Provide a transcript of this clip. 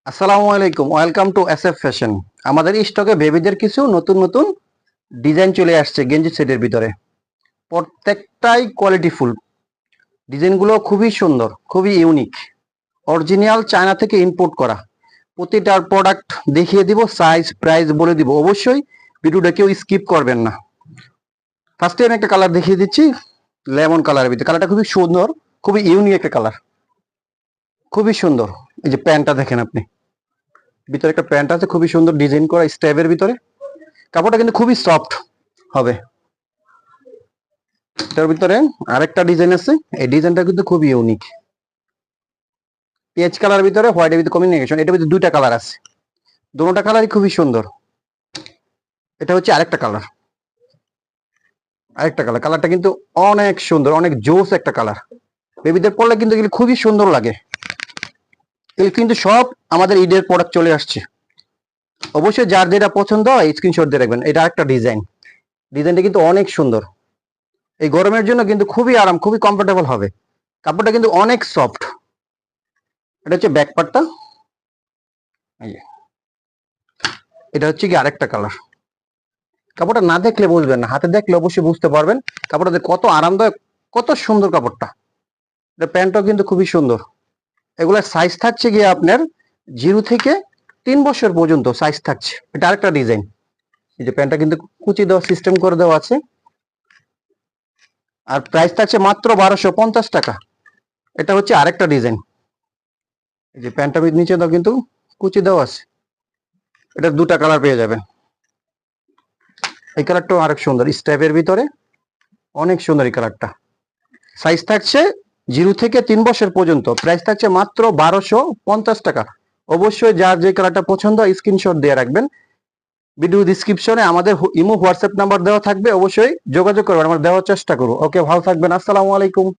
আসসালামু আলাইকুম, welcome to SF fashion. আমাদের স্টকে বেবিদের কিছু নতুন নতুন ডিজাইন চলে আসছে গেঞ্জি সেটের ভিতরে। প্রত্যেকটাই কোয়ালিটিফুল, ডিজাইনগুলো খুবই সুন্দর, খুবই ইউনিক, অরিজিনাল চায়না থেকে ইম্পোর্ট করা। প্রতিটার প্রোডাক্ট দেখিয়ে দিব, সাইজ প্রাইস বলে দিব। অবশ্যই ভিডিওটা কেউ স্কিপ করবেন না। ফার্স্টে আমি একটা কালার দেখিয়ে দিচ্ছি, লেমন কালারের ভিতরে। কালারটা খুবই সুন্দর, খুবই ইউনিক একটা কালার, খুবই সুন্দর। এই যে প্যান্টটা দেখেন আপনি, ভিতরে একটা প্যান্ট আছে খুবই সুন্দর ডিজাইন করা স্টেপের ভিতরে। কাপড়টা কিন্তু খুবই সফট হবে। এটার ভিতরে আরেকটা ডিজাইন আছে, এই ডিজাইনটা কিন্তু খুবই ইউনিক। পেঁয়াজ কালার ভিতরে হোয়াইটের ভিতরে কম্বিনেশন। এটার ভিতরে দুইটা কালার আছে, দুটোটা কালারই খুবই সুন্দর। এটা হচ্ছে আরেকটা কালার, কালারটা কিন্তু অনেক সুন্দর, অনেক জোস একটা কালার। বেবিদের পরলে কিন্তু এগুলো খুবই সুন্দর লাগে। এগুলো কিন্তু সব আমাদের ঈদের প্রোডাক্ট চলে আসছে। অবশ্যই যার যেটা পছন্দ হয় স্ক্রিনশট দিয়ে রাখবেন। এটা একটা ডিজাইন, ডিজাইনটা কিন্তু অনেক সুন্দর। এই গরমের জন্য কিন্তু খুবই আরাম, খুবই কমফোর্টেবল হবে। কাপড়টা কিন্তু অনেক সফট। এটা হচ্ছে ব্যাক পার্টটা। এটা হচ্ছে কি আরেকটা কালার। কাপড়টা না দেখলে বুঝবেন না, হাতে দেখলে অবশ্যই বুঝতে পারবেন কাপড়টা কত আরামদায়ক, কত সুন্দর কাপড়টা। এটা প্যান্টটাও কিন্তু খুবই সুন্দর। এগুলোর সাইজ থাকছে গিয়ে আপনার 0 থেকে 3 বছর পর্যন্ত সাইজ থাকছে। এটা আরেকটা ডিজাইন। এই যে প্যান্টটা কিন্তু কুচি দেওয়া সিস্টেম করে দেওয়া আছে। আর প্রাইস থাকছে মাত্র 1250 টাকা। এটা হচ্ছে আরেকটা ডিজাইন। এই যে প্যান্টটা নিচে দাও কিন্তু কুচি দেওয়া আছে। এটা দুটা কালার পেয়ে যাবেন। এই কালারটাও আরেক সুন্দর স্টেপের ভিতরে, অনেক সুন্দর এই কালারটা। সাইজ থাকছে 0 থেকে 3 বছর পর্যন্ত। প্রাইস থাকছে মাত্র 1250 টাকা। অবশ্যই যার যে কালারটা পছন্দ স্ক্রিনশট দিয়ে রাখবেন। ভিডিও ডিসক্রিপশনে আমাদের ইমো হোয়াটসঅ্যাপ নাম্বার দেওয়া থাকবে, অবশ্যই যোগাযোগ করবেন, আমরা দেওয়ার চেষ্টা করবো। ওকে, ভালো থাকবেন। আসসালামু আলাইকুম।